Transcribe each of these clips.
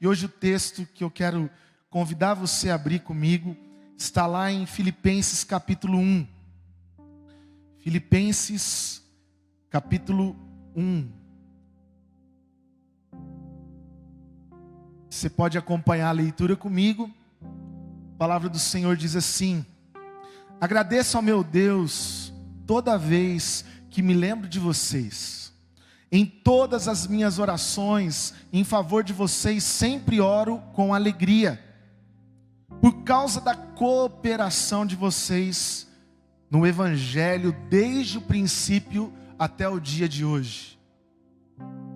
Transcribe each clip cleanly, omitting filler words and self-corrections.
E hoje o texto que eu quero convidar você a abrir comigo está lá em Filipenses capítulo 1. Filipenses capítulo 1. Você pode acompanhar a leitura comigo. A palavra do Senhor diz assim: agradeço ao meu Deus toda vez que me lembro de vocês. Em todas as minhas orações em favor de vocês sempre oro com alegria, por causa da cooperação de vocês no Evangelho desde o princípio até o dia de hoje.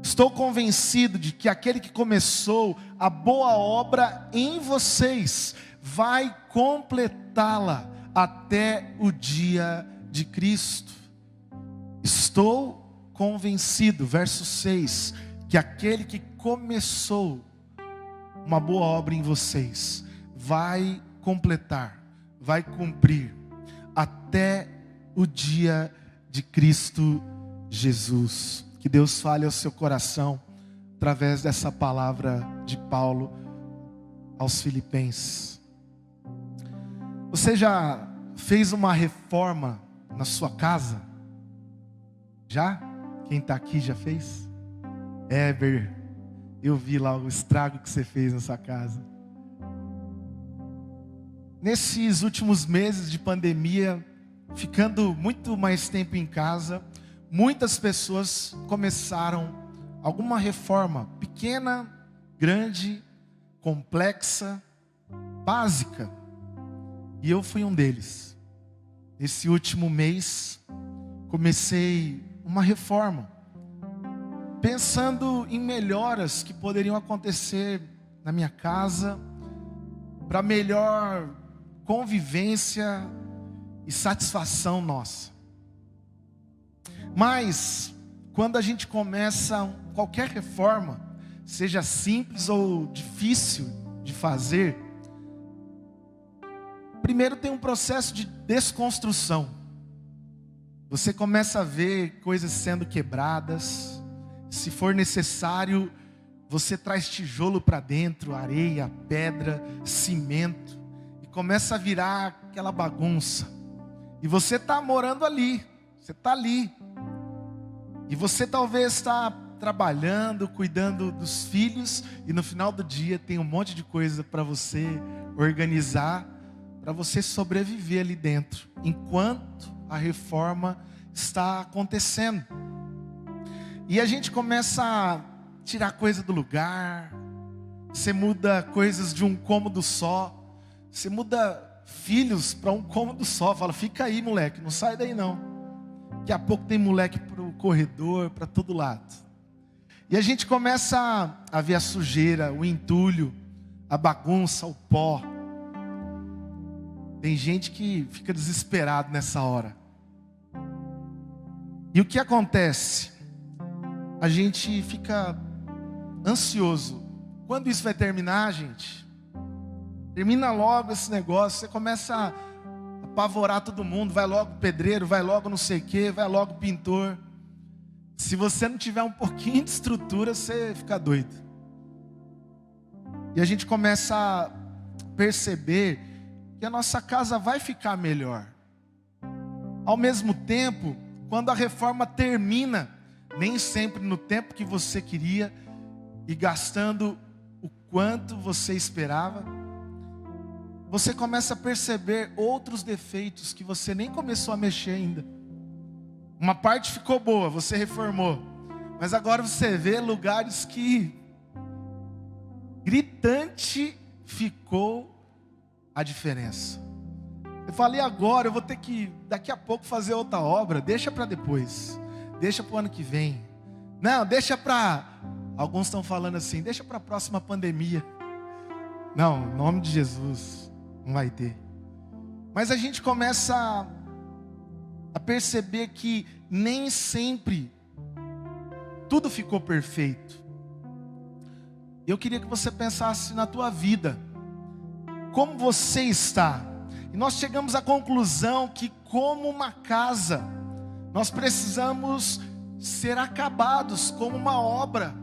Estou convencido de que aquele que começou a boa obra em vocês vai completá-la até o dia de Cristo. Estou convencido, verso 6, que aquele que começou uma boa obra em vocês vai completar, vai cumprir até o dia de Cristo Jesus. Que Deus fale ao seu coração através dessa palavra de Paulo aos Filipenses. Você já fez uma reforma na sua casa? Já? Quem está aqui já fez? Éber, eu vi lá o estrago que você fez na sua casa. Nesses últimos meses de pandemia, ficando muito mais tempo em casa, muitas pessoas começaram alguma reforma, pequena, grande, complexa, básica. E eu fui um deles. Nesse último mês, comecei uma reforma, pensando em melhoras que poderiam acontecer na minha casa, para melhor convivência e satisfação nossa. Mas, quando a gente começa qualquer reforma, seja simples ou difícil de fazer, primeiro tem um processo de desconstrução. Você começa a ver coisas sendo quebradas. Se for necessário, você traz tijolo para dentro, areia, pedra, cimento, e começa a virar aquela bagunça. E você está morando ali, você está ali. E você talvez está trabalhando, cuidando dos filhos, e no final do dia tem um monte de coisa para você organizar, para você sobreviver ali dentro, enquanto a reforma está acontecendo. E a gente começa a tirar coisa do lugar. Você muda coisas de um cômodo só. Você muda filhos para um cômodo só. Fala, fica aí, moleque, não sai daí não. Daqui a pouco tem moleque para o corredor, para todo lado. E a gente começa a ver a sujeira, o entulho, a bagunça, o pó. Tem gente que fica desesperado nessa hora. E o que acontece? A gente fica ansioso. Quando isso vai terminar, gente? Termina logo esse negócio. Você começa a apavorar todo mundo. Vai logo o pedreiro, vai logo não sei o que, vai logo o pintor. Se você não tiver um pouquinho de estrutura, você fica doido. E a gente começa a perceber que a nossa casa vai ficar melhor. Ao mesmo tempo, quando a reforma termina, nem sempre no tempo que você queria e gastando o quanto você esperava, você começa a perceber outros defeitos que você nem começou a mexer ainda. Uma parte ficou boa, você reformou, mas agora você vê lugares que gritante ficou a diferença. Eu falei, agora eu vou ter que daqui a pouco fazer outra obra. Deixa para depois, deixa para o ano que vem. Não, deixa para, alguns estão falando assim, deixa para a próxima pandemia. Não, em nome de Jesus, não vai ter. Mas a gente começa a perceber que nem sempre tudo ficou perfeito. Eu queria que você pensasse na tua vida. Como você está? E nós chegamos à conclusão que, como uma casa, nós precisamos ser acabados como uma obra.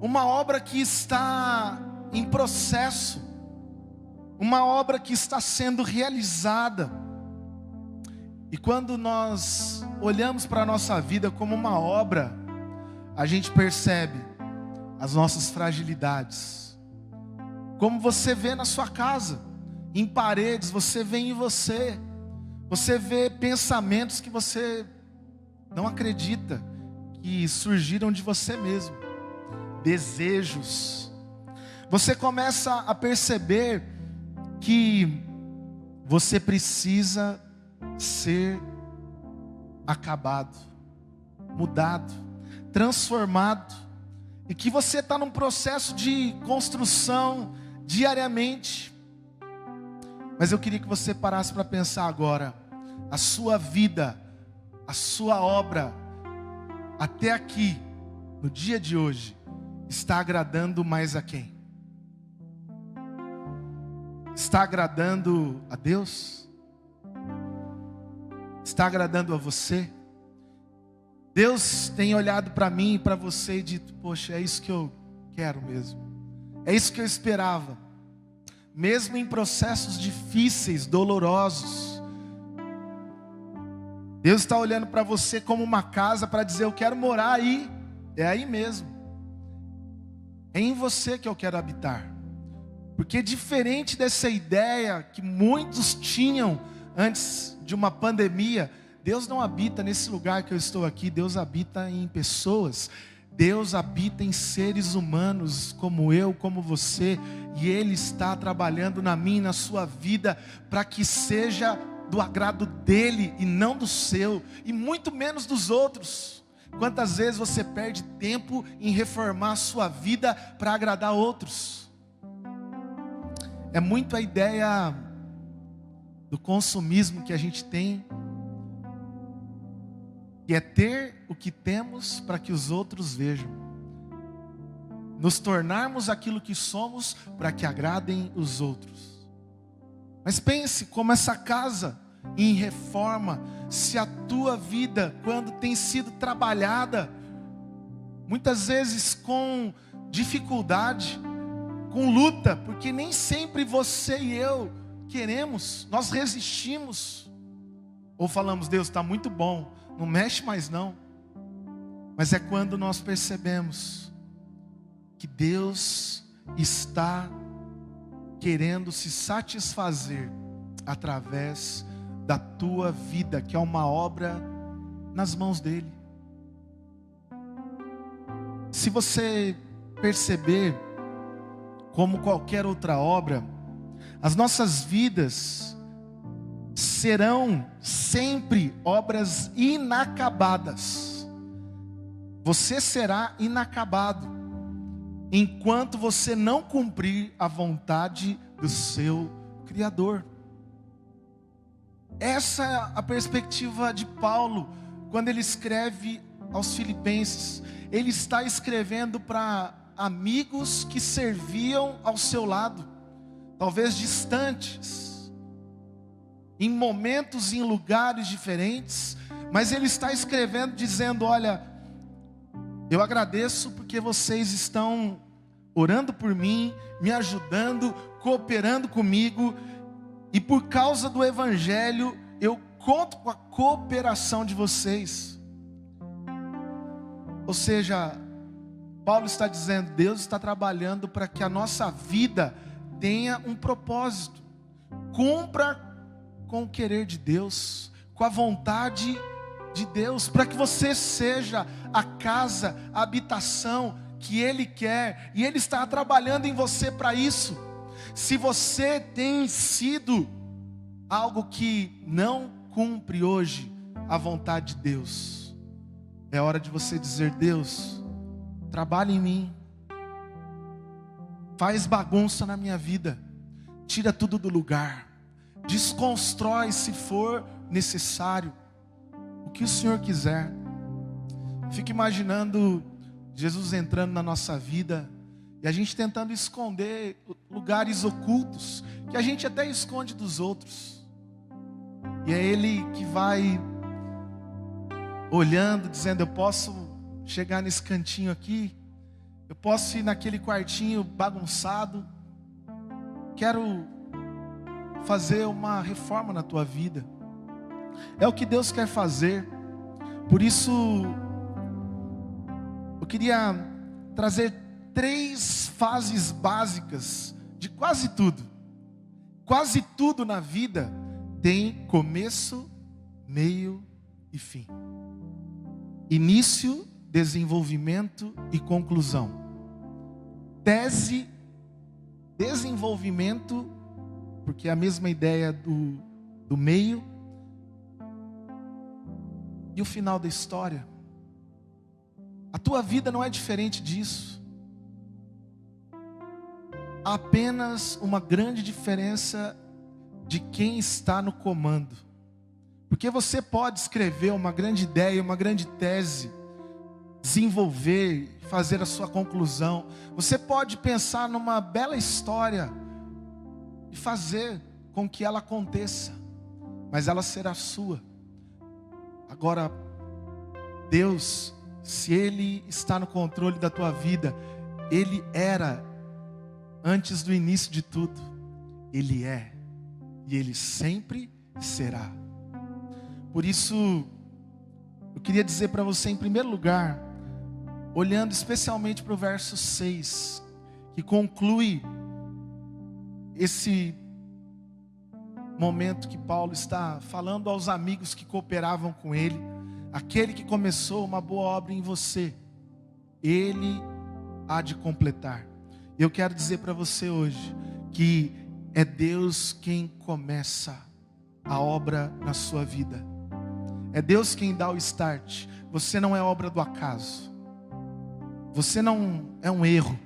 uma obra que está em processo, uma obra que está sendo realizada. E quando nós olhamos para a nossa vida como uma obra, a gente percebe as nossas fragilidades. Como você vê na sua casa, em paredes, você vê em você. Você vê pensamentos que você não acredita que surgiram de você mesmo. Desejos. Você começa a perceber que você precisa ser acabado, mudado, transformado, e que você está num processo de construção diariamente. Mas eu queria que você parasse para pensar agora, a sua vida, a sua obra, até aqui, no dia de hoje, está agradando mais a quem? Está agradando a Deus? Está agradando a você? Deus tem olhado para mim e para você e dito: poxa, é isso que eu quero mesmo. É isso que eu esperava. Mesmo em processos difíceis, dolorosos, Deus está olhando para você como uma casa para dizer: eu quero morar aí. É aí mesmo. É em você que eu quero habitar. Porque diferente dessa ideia que muitos tinham antes de uma pandemia, Deus não habita nesse lugar que eu estou aqui. Deus habita em pessoas. Deus habita em seres humanos como eu, como você. E Ele está trabalhando na minha e na sua vida para que seja do agrado dEle e não do seu, e muito menos dos outros. Quantas vezes você perde tempo em reformar a sua vida para agradar outros? É muito a ideia do consumismo que a gente tem, que é ter o que temos para que os outros vejam, nos tornarmos aquilo que somos para que agradem os outros. Mas pense como essa casa em reforma, se a tua vida, quando tem sido trabalhada, muitas vezes com dificuldade, com luta, porque nem sempre você e eu queremos, nós resistimos, ou falamos: Deus, está muito bom, não mexe mais não. Mas é quando nós percebemos que Deus está querendo se satisfazer através da tua vida, que é uma obra nas mãos dEle. Se você perceber, como qualquer outra obra, as nossas vidas serão sempre obras inacabadas. Você será inacabado enquanto você não cumprir a vontade do seu Criador. Essa é a perspectiva de Paulo quando ele escreve aos Filipenses. Ele está escrevendo para amigos que serviam ao seu lado, talvez distantes, em momentos e em lugares diferentes, mas ele está escrevendo dizendo: olha, eu agradeço porque vocês estão orando por mim, me ajudando, cooperando comigo, e por causa do Evangelho eu conto com a cooperação de vocês. Ou seja, Paulo está dizendo: Deus está trabalhando para que a nossa vida tenha um propósito, cumpra com o querer de Deus, com a vontade de Deus, para que você seja a casa, a habitação que Ele quer, e Ele está trabalhando em você para isso. Se você tem sido algo que não cumpre hoje a vontade de Deus, é hora de você dizer: Deus, trabalha em mim, faz bagunça na minha vida, tira tudo do lugar, desconstrói se for necessário, o que o Senhor quiser. Fico imaginando Jesus entrando na nossa vida e a gente tentando esconder lugares ocultos que a gente até esconde dos outros, e é Ele que vai olhando, dizendo: eu posso chegar nesse cantinho aqui, eu posso ir naquele quartinho bagunçado. Quero fazer uma reforma na tua vida. É o que Deus quer fazer. Por isso, eu queria trazer 3 fases básicas de quase tudo. Quase tudo na vida tem começo, meio e fim. Início, desenvolvimento e conclusão. Tese, desenvolvimento, porque é a mesma ideia do meio, e o final da história. A tua vida não é diferente disso. Há apenas uma grande diferença de quem está no comando. Porque você pode escrever uma grande ideia, uma grande tese, desenvolver, fazer a sua conclusão. Você pode pensar numa bela história e fazer com que ela aconteça, mas ela será sua. Agora, Deus, se Ele está no controle da tua vida, Ele era antes do início de tudo, Ele é, e Ele sempre será. Por isso, eu queria dizer para você, em primeiro lugar, olhando especialmente para o verso 6, que conclui esse momento que Paulo está falando aos amigos que cooperavam com ele: aquele que começou uma boa obra em você, Ele há de completar. Eu quero dizer para você hoje, que é Deus quem começa a obra na sua vida. É Deus quem dá o start. Você não é obra do acaso. Você não é um erro.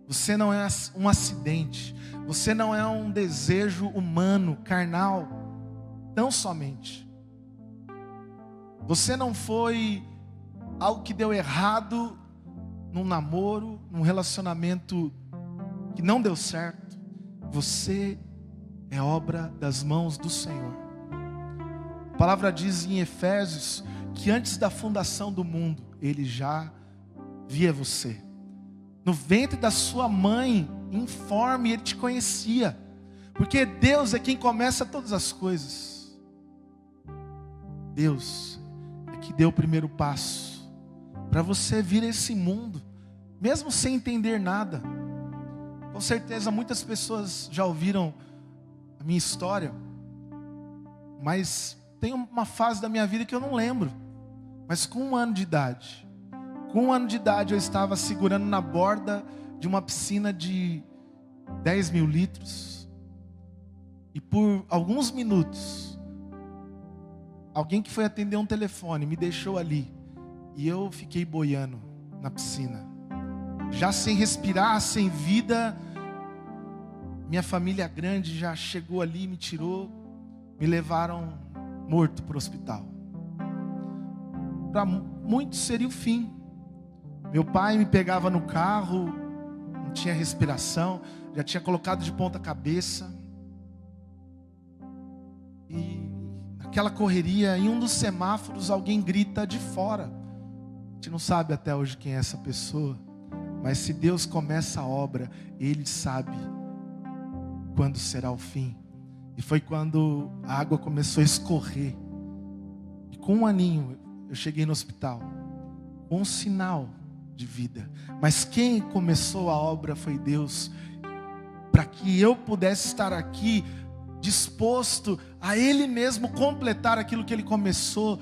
Você não é um acidente. Você não é um desejo humano, carnal, tão somente. Você não foi algo que deu errado num namoro, num relacionamento que não deu certo. Você é obra das mãos do Senhor. A palavra diz em Efésios que antes da fundação do mundo, Ele já via você. No ventre da sua mãe, informe, Ele te conhecia. Porque Deus é quem começa todas as coisas. Deus é que deu o primeiro passo para você vir a esse mundo, mesmo sem entender nada. Com certeza muitas pessoas já ouviram a minha história, mas tem uma fase da minha vida que eu não lembro. Mas com 1 ano de idade, eu estava segurando na borda de uma piscina de 10 mil litros. E por alguns minutos, alguém que foi atender um telefone me deixou ali. E eu fiquei boiando na piscina, já sem respirar, sem vida. Minha família grande já chegou ali, me tirou, me levaram morto para o hospital. Para muitos seria o fim. Meu pai me pegava no carro, não tinha respiração, já tinha colocado de ponta cabeça. E naquela correria, em um dos semáforos, alguém grita de fora. A gente não sabe até hoje quem é essa pessoa, mas se Deus começa a obra, Ele sabe quando será o fim. E foi quando a água começou a escorrer. E com 1 aninho, eu cheguei no hospital, com um sinal de vida. Mas quem começou a obra foi Deus, para que eu pudesse estar aqui, disposto a Ele mesmo completar aquilo que Ele começou,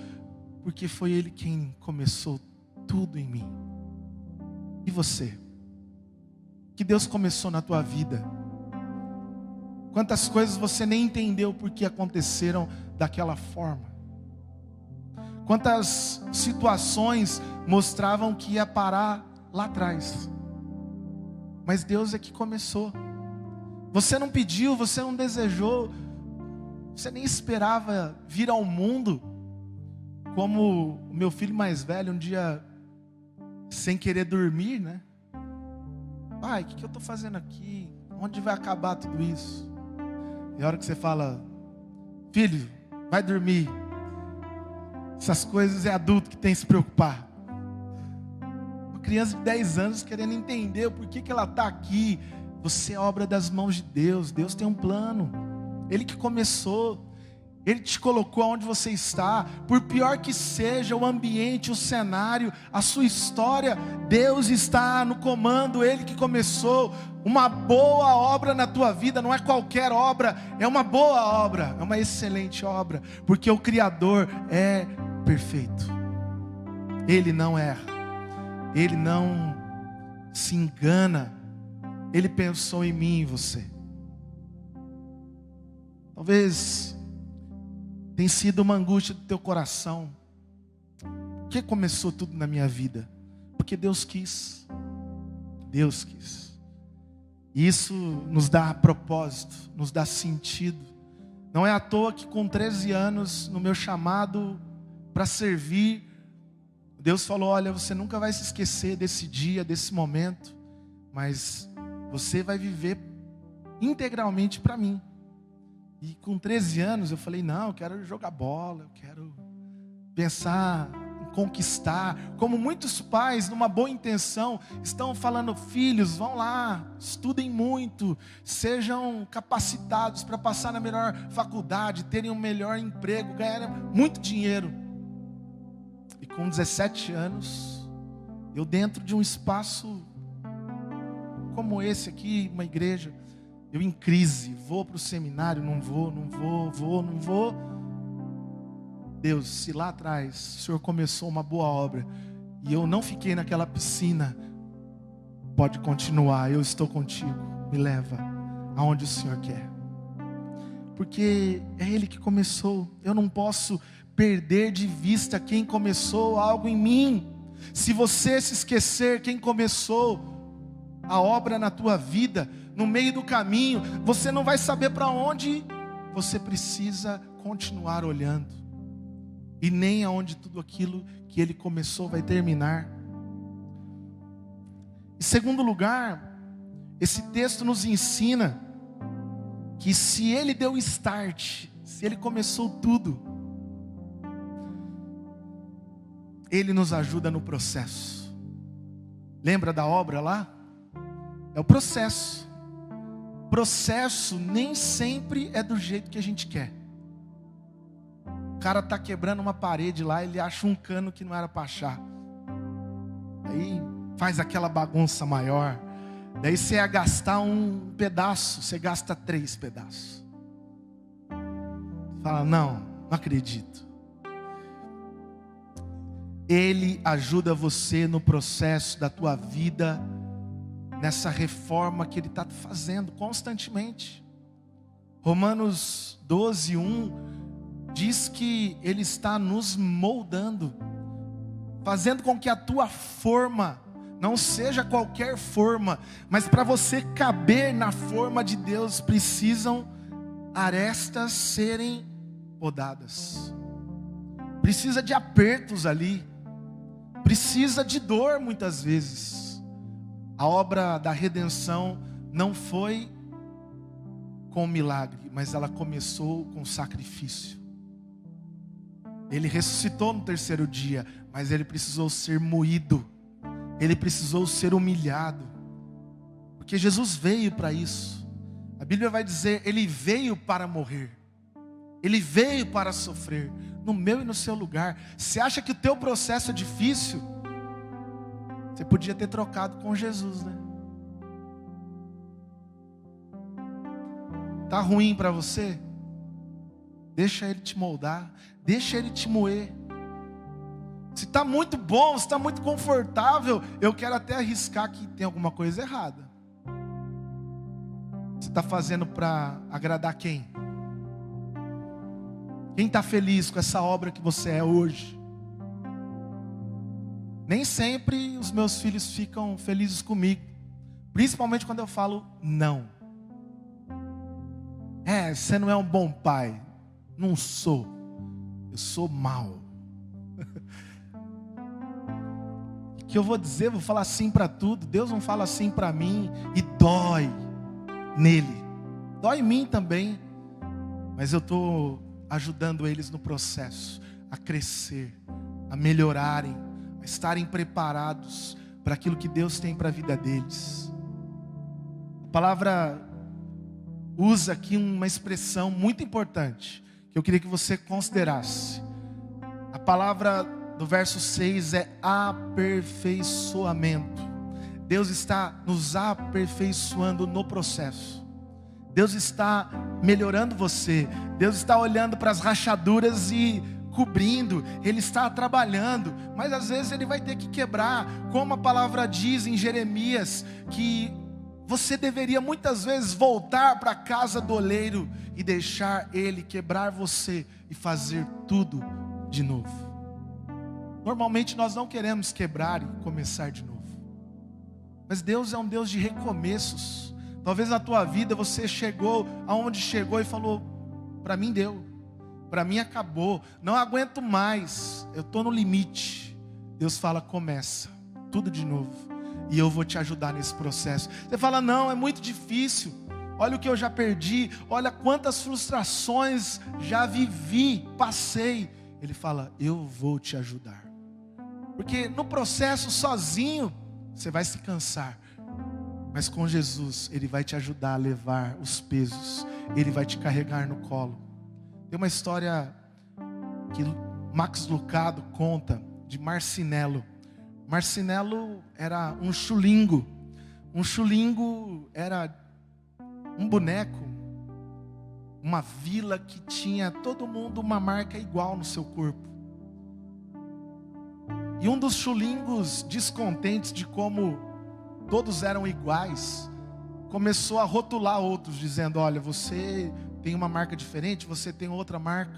porque foi Ele quem começou tudo em mim. E você? Que Deus começou na tua vida? Quantas coisas você nem entendeu porque aconteceram daquela forma? Quantas situações mostravam que ia parar lá atrás? Mas Deus é que começou. Você não pediu, você não desejou, você nem esperava vir ao mundo. Como o meu filho mais velho, um dia, sem querer dormir, né? Pai, o que eu estou fazendo aqui? Onde vai acabar tudo isso? E a hora que você fala: filho, vai dormir. Essas coisas é adulto que tem que se preocupar. criança de 10 anos querendo entender o porquê que ela está aqui. Você é obra das mãos de Deus. Deus tem um plano. Ele que começou. Ele te colocou onde você está. Por pior que seja o ambiente, o cenário, a sua história, Deus está no comando. Ele que começou uma boa obra na tua vida. Não é qualquer obra, é uma boa obra, é uma excelente obra, porque o Criador é perfeito. Ele não erra, Ele não se engana. Ele pensou em mim e em você. Talvez tem sido uma angústia do teu coração. Por que começou tudo na minha vida? Porque Deus quis. Deus quis. E isso nos dá propósito, nos dá sentido. Não é à toa que com 13 anos, no meu chamado para servir, Deus falou: olha, você nunca vai se esquecer desse dia, desse momento, mas você vai viver integralmente para mim. E com 13 anos eu falei: não, eu quero jogar bola, eu quero pensar em conquistar. Como muitos pais, numa boa intenção, estão falando: filhos, vão lá, estudem muito, sejam capacitados para passar na melhor faculdade, terem um melhor emprego, ganharem muito dinheiro. E com 17 anos, eu dentro de um espaço como esse aqui, uma igreja, eu em crise, vou para o seminário, não vou. Deus, se lá atrás o Senhor começou uma boa obra e eu não fiquei naquela piscina, pode continuar, eu estou contigo, me leva aonde o Senhor quer, porque é Ele que começou. Eu não posso perder de vista quem começou algo em mim. Se você se esquecer quem começou a obra na tua vida, no meio do caminho, você não vai saber para onde você precisa continuar olhando, e nem aonde tudo aquilo que Ele começou vai terminar. Em segundo lugar, esse texto nos ensina que se Ele deu o start, se Ele começou tudo, Ele nos ajuda no processo. Lembra da obra lá? É o processo. Processo nem sempre é do jeito que a gente quer. O cara está quebrando uma parede lá, ele acha um cano que não era para achar. Aí faz aquela bagunça maior. Daí você ia gastar um pedaço, você gasta 3 pedaços. Fala: não acredito. Ele ajuda você no processo da tua vida, nessa reforma que Ele está fazendo constantemente. Romanos 12:1 diz que Ele está nos moldando, fazendo com que a tua forma não seja qualquer forma, mas para você caber na forma de Deus, precisam arestas serem podadas, precisa de apertos ali, precisa de dor muitas vezes. A obra da redenção não foi com milagre, mas ela começou com sacrifício. Ele ressuscitou no 3º dia, mas Ele precisou ser moído, Ele precisou ser humilhado, porque Jesus veio para isso. A Bíblia vai dizer: Ele veio para morrer, Ele veio para sofrer, no meu e no seu lugar. Você acha que o teu processo é difícil? Você podia ter trocado com Jesus, né? Tá ruim para você? Deixa Ele te moldar, deixa Ele te moer. Se está muito bom, se está muito confortável, eu quero até arriscar que tem alguma coisa errada. Você está fazendo para agradar quem? Quem está feliz com essa obra que você é hoje? Nem sempre os meus filhos ficam felizes comigo, principalmente quando eu falo não. Você não é um bom pai. Não sou. Eu sou mau. O que eu vou dizer? Vou falar sim para tudo. Deus não fala sim para mim e dói nele. Dói em mim também. Mas eu estou ajudando eles no processo a crescer, a melhorarem, a estarem preparados para aquilo que Deus tem para a vida deles. A palavra usa aqui uma expressão muito importante, que eu queria que você considerasse. A palavra do verso 6 é aperfeiçoamento. Deus está nos aperfeiçoando no processo. Deus está melhorando você. Deus está olhando para as rachaduras e cobrindo. Ele está trabalhando, mas às vezes Ele vai ter que quebrar. Como a palavra diz em Jeremias, que você deveria muitas vezes voltar para a casa do oleiro e deixar Ele quebrar você e fazer tudo de novo. Normalmente nós não queremos quebrar e começar de novo, mas Deus é um Deus de recomeços. Talvez na tua vida você chegou aonde chegou e falou: para mim deu, para mim acabou, não aguento mais, eu estou no limite. Deus fala: começa tudo de novo, e eu vou te ajudar nesse processo. Você fala: não, é muito difícil, olha o que eu já perdi, olha quantas frustrações já vivi, passei. Ele fala: eu vou te ajudar. Porque no processo sozinho você vai se cansar, mas com Jesus Ele vai te ajudar a levar os pesos, Ele vai te carregar no colo. Tem uma história que Max Lucado conta de Marcinelo. Marcinelo era um chulingo. Um chulingo era um boneco, uma vila que tinha todo mundo uma marca igual no seu corpo. E um dos chulingos, descontentes de como todos eram iguais, começou a rotular outros, dizendo: olha, você tem uma marca diferente, você tem outra marca.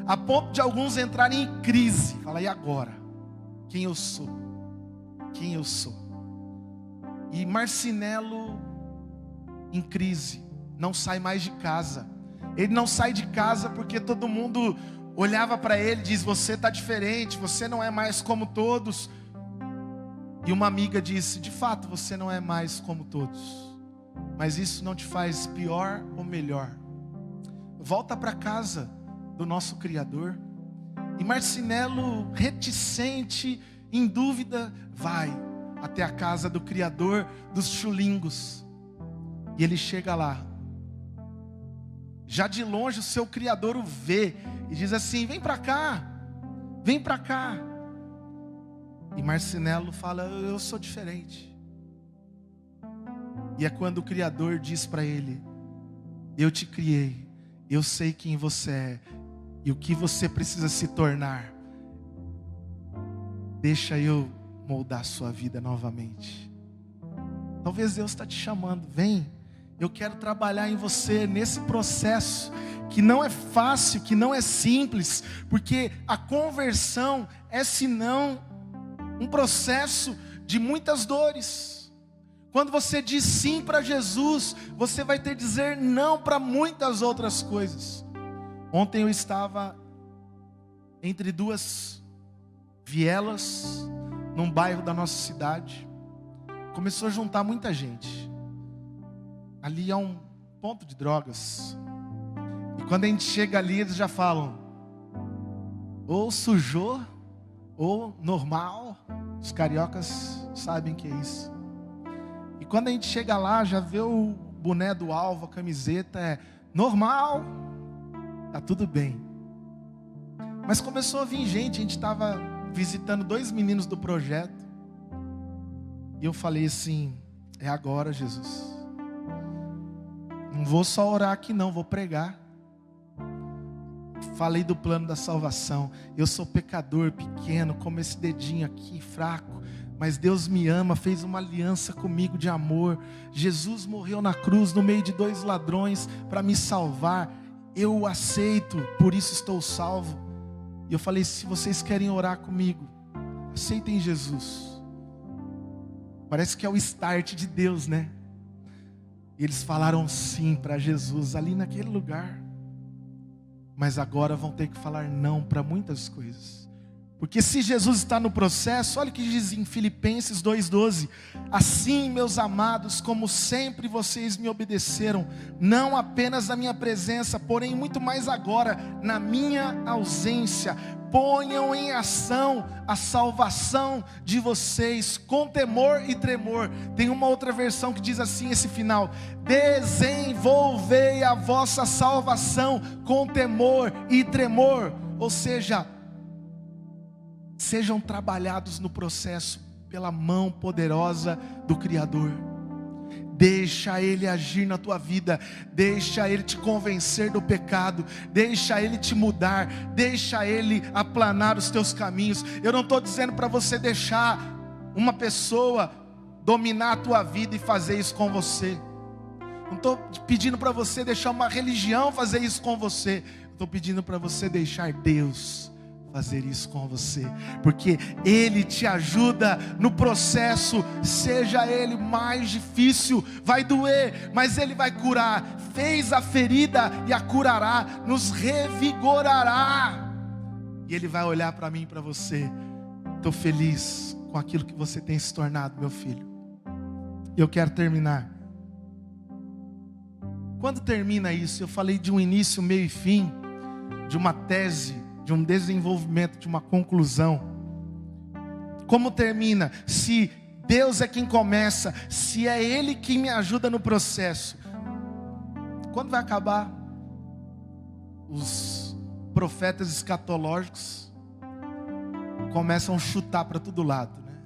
A ponto de alguns entrarem em crise. Fala: e agora? Quem eu sou? Quem eu sou? E Marcinelo, em crise, não sai mais de casa. Ele não sai de casa porque todo mundo olhava para ele e diz: você está diferente, você não é mais como todos. E uma amiga disse: de fato você não é mais como todos, mas isso não te faz pior ou melhor. Volta para casa do nosso Criador. E Marcinelo, reticente, em dúvida, vai até a casa do Criador dos chulingos. E ele chega lá. Já de longe o seu Criador o vê e diz assim: vem para cá, vem para cá. E Marcinelo fala: eu sou diferente. E é quando o Criador diz para ele: eu te criei, eu sei quem você é e o que você precisa se tornar. Deixa eu moldar a sua vida novamente. Talvez Deus está te chamando: vem, eu quero trabalhar em você nesse processo que não é fácil, que não é simples, porque a conversão é senão um processo de muitas dores. Quando você diz sim para Jesus, você vai ter que dizer não para muitas outras coisas. Ontem eu estava entre duas vielas, num bairro da nossa cidade. Começou a juntar muita gente. Ali é um ponto de drogas. E quando a gente chega ali, eles já falam: ou sujou, ou normal. Os cariocas sabem que é isso. E quando a gente chega lá, já vê o boné do alvo, a camiseta, é normal, tá tudo bem. Mas começou a vir gente. A gente estava visitando 2 meninos do projeto. E eu falei assim: é agora, Jesus. Não vou só orar aqui não, vou pregar. Falei do plano da salvação. Eu sou pecador, pequeno, como esse dedinho aqui, fraco. Mas Deus me ama, fez uma aliança comigo de amor. Jesus morreu na cruz no meio de 2 ladrões para me salvar. Eu o aceito, por isso estou salvo. E eu falei: se vocês querem orar comigo, aceitem Jesus. Parece que é o start de Deus, né? E eles falaram sim para Jesus ali naquele lugar. Mas agora vão ter que falar não para muitas coisas. Porque se Jesus está no processo, olha o que diz em Filipenses 2,12: assim, meus amados, como sempre vocês me obedeceram, não apenas na minha presença, porém muito mais agora, na minha ausência, ponham em ação a salvação de vocês com temor e tremor. Tem uma outra versão que diz assim, esse final: desenvolvei a vossa salvação com temor e tremor. Ou seja, sejam trabalhados no processo pela mão poderosa do Criador. Deixa Ele agir na tua vida, deixa Ele te convencer do pecado, deixa Ele te mudar, deixa Ele aplanar os teus caminhos. Eu não estou dizendo para você deixar uma pessoa dominar a tua vida e fazer isso com você. Não estou pedindo para você deixar uma religião fazer isso com você. Estou pedindo para você deixar Deus fazer isso com você, porque Ele te ajuda no processo, seja ele mais difícil, vai doer, mas Ele vai curar. Fez a ferida e a curará, nos revigorará, e Ele vai olhar para mim e para você: estou feliz com aquilo que você tem se tornado, meu filho. E eu quero terminar. Quando termina isso? Eu falei de um início, meio e fim, de uma tese, de um desenvolvimento, de uma conclusão. Como termina? Se Deus é quem começa, se é Ele quem me ajuda no processo, quando vai acabar? Os profetas escatológicos começam a chutar para todo lado, né?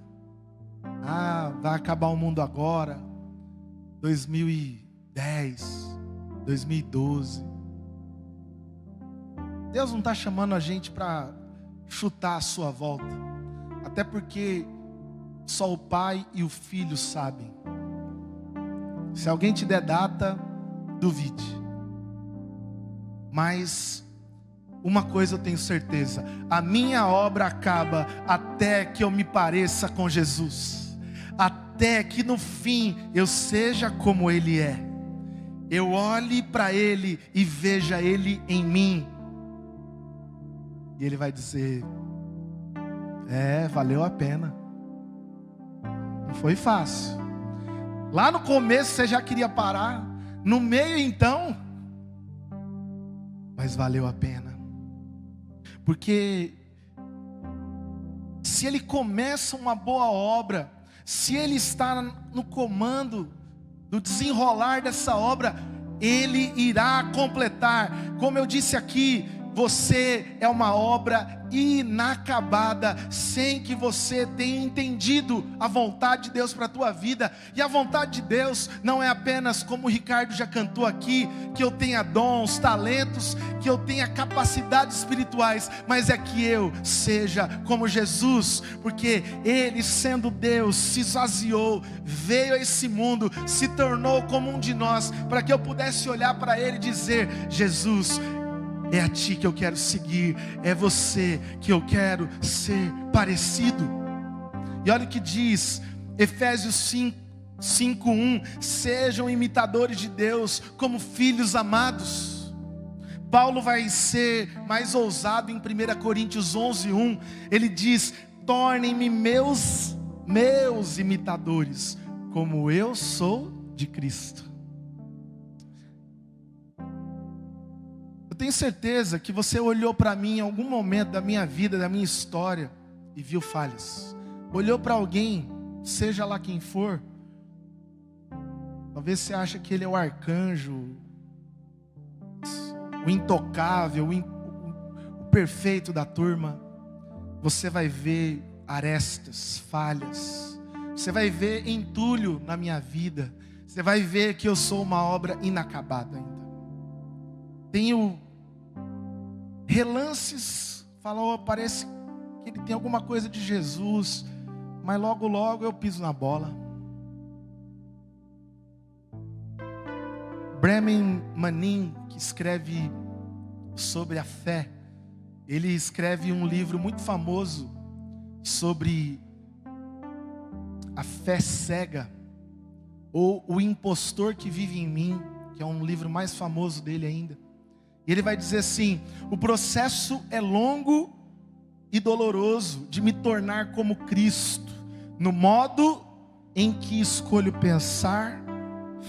Vai acabar o mundo agora, 2010, 2012. Deus não está chamando a gente para chutar a sua volta, até porque só o Pai e o Filho sabem. Se alguém te der data, duvide. Mas uma coisa eu tenho certeza: a minha obra acaba até que eu me pareça com Jesus, até que no fim eu seja como Ele é. Eu olhe para Ele e veja Ele em mim. E Ele vai dizer: valeu a pena. Não foi fácil. Lá no começo você já queria parar, no meio então, mas valeu a pena. Porque se Ele começa uma boa obra, se Ele está no comando do desenrolar dessa obra, Ele irá completar. Como eu disse aqui, você é uma obra inacabada, sem que você tenha entendido a vontade de Deus para a tua vida. E a vontade de Deus não é apenas, como o Ricardo já cantou aqui, que eu tenha dons, talentos, que eu tenha capacidades espirituais, mas é que eu seja como Jesus, porque Ele, sendo Deus, se esvaziou, veio a esse mundo, se tornou como um de nós, para que eu pudesse olhar para Ele e dizer: Jesus, é a Ti que eu quero seguir, é você que eu quero ser parecido. E olha o que diz Efésios 5:1: sejam imitadores de Deus como filhos amados. Paulo vai ser mais ousado em 1 Coríntios 11:1. Ele diz: tornem-me meus imitadores, como eu sou de Cristo. Eu tenho certeza que você olhou para mim em algum momento da minha vida, da minha história, e viu falhas. Olhou para alguém, seja lá quem for, talvez você ache que ele é o arcanjo, o intocável, o perfeito da turma. Você vai ver arestas, falhas. Você vai ver entulho na minha vida. Você vai ver que eu sou uma obra inacabada ainda. Tenho relances, parece que ele tem alguma coisa de Jesus, mas logo logo eu piso na bola. Bremen Manning, que escreve sobre a fé, ele escreve um livro muito famoso sobre a fé cega, ou o impostor que vive em mim, que é um livro mais famoso dele ainda. E ele vai dizer assim: o processo é longo e doloroso de me tornar como Cristo, no modo em que escolho pensar,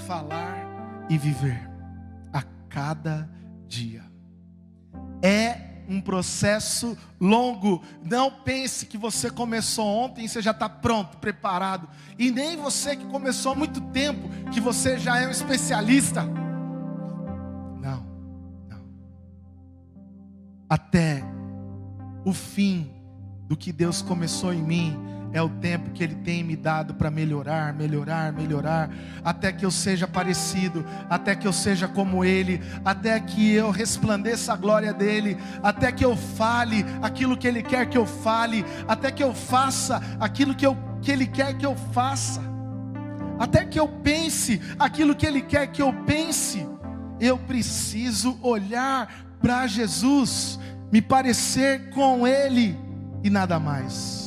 falar e viver a cada dia. É um processo longo. Não pense que você começou ontem e você já está pronto, preparado. E nem você que começou há muito tempo, que você já é um especialista. Não, não. Até o fim do que Deus começou em mim é o tempo que Ele tem me dado para melhorar, melhorar, melhorar, até que eu seja parecido, até que eu seja como Ele, até que eu resplandeça a glória dEle, até que eu fale aquilo que Ele quer que eu fale, até que eu faça aquilo que Ele quer que eu faça, até que eu pense aquilo que Ele quer que eu pense. Eu preciso olhar para Jesus, me parecer com Ele e nada mais.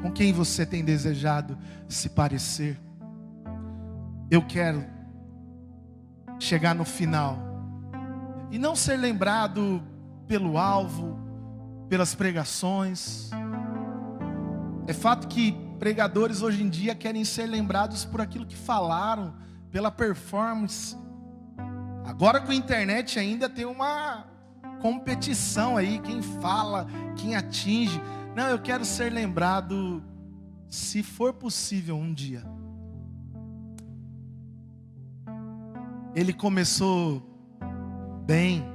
Com quem você tem desejado se parecer? Eu quero chegar no final e não ser lembrado pelo alvo, pelas pregações. É fato que pregadores hoje em dia querem ser lembrados por aquilo que falaram, pela performance. Agora com a internet ainda tem uma competição aí, quem fala, quem atinge. Não, eu quero ser lembrado, se for possível um dia. Ele começou bem,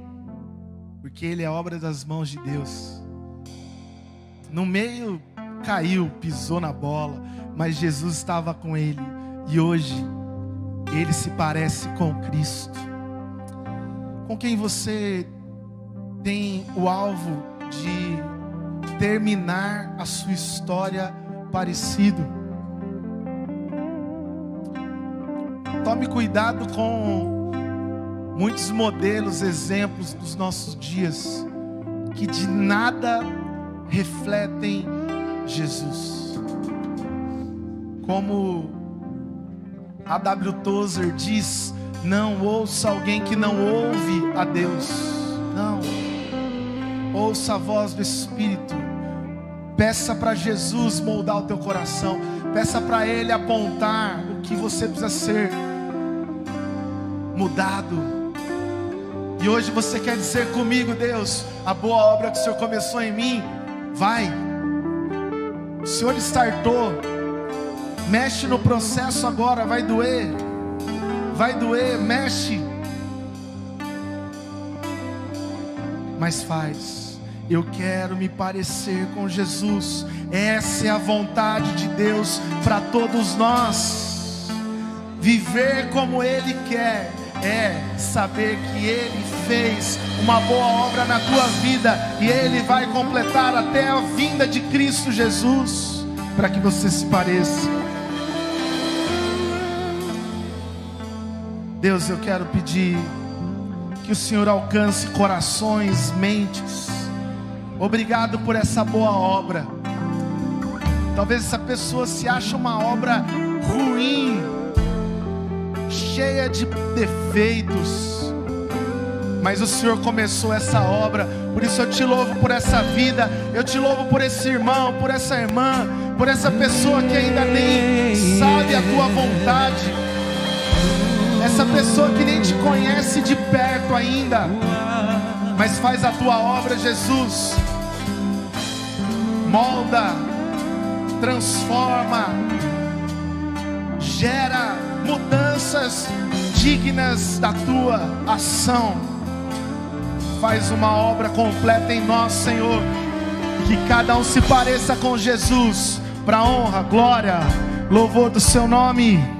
porque ele é obra das mãos de Deus. No meio caiu, pisou na bola, mas Jesus estava com ele. E hoje, ele se parece com Cristo. Com quem você tem o alvo de terminar a sua história parecido? Tome cuidado com muitos modelos, exemplos dos nossos dias, que de nada refletem Jesus. Como A.W. Tozer diz: não ouça alguém que não ouve a Deus. Não. Ouça a voz do Espírito. Peça para Jesus moldar o teu coração. Peça para Ele apontar o que você precisa ser mudado. E hoje você quer dizer comigo: Deus, a boa obra que o Senhor começou em mim, vai. O Senhor startou. Mexe no processo agora, vai doer. Vai doer, mexe. Mas faz. Eu quero me parecer com Jesus. Essa é a vontade de Deus para todos nós. Viver como Ele quer é saber que Ele fez uma boa obra na tua vida e Ele vai completar até a vinda de Cristo Jesus, para que você se pareça. Deus, eu quero pedir que o Senhor alcance corações, mentes. Obrigado por essa boa obra. Talvez essa pessoa se ache uma obra ruim, cheia de defeitos, mas o Senhor começou essa obra. Por isso eu te louvo por essa vida. Eu te louvo por esse irmão, por essa irmã, por essa pessoa que ainda nem sabe a tua vontade, essa pessoa que nem te conhece de perto ainda, mas faz a tua obra, Jesus. Molda, transforma, gera mudanças dignas da tua ação. Faz uma obra completa em nós, Senhor. Que cada um se pareça com Jesus, para honra, glória, louvor do seu nome.